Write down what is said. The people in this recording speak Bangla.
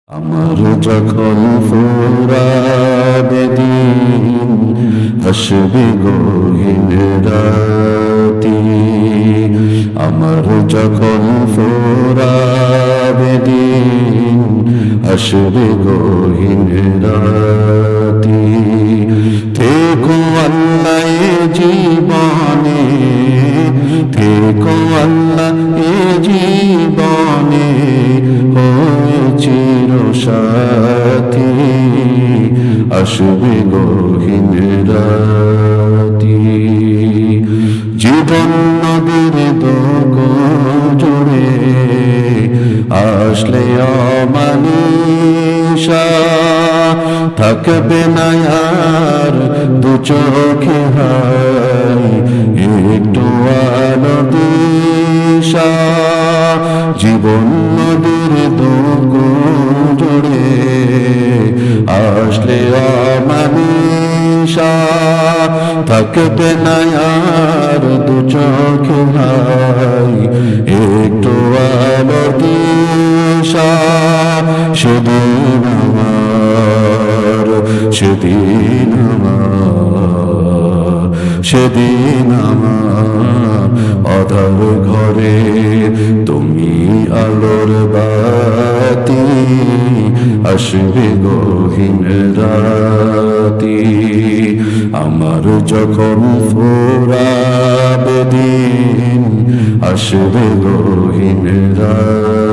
আমার যখন ফুরাবে দিন, আসবে গহীন রাতি। আমার যখন ফুরাবে দিন, আসবে গহীন রাতি। থেকো আল্লাহ এ জীবনে, থেকো আল্লাহ এ জীবনে, চির সাথী আসবে গহীন রাতি। জীবন নদীর দোক জোড়ে আসলে অমানিশা, থাকবে না আর দু চোখে হাই একটু আলো দিশা। জীবন নদীর দোক জোড়ে আসলে অমানিশা, থাকবে না আর দু চোখে হাই একটু আলো দিশা। সেদিন আমার, সেদিন আমার, সেদিন আমার অধার ঘরে তুমি আলোর বাতি, আসবে গহীন রাতি। আমার যখন ফুরাবে দিন, আসবে গহীন রাতি।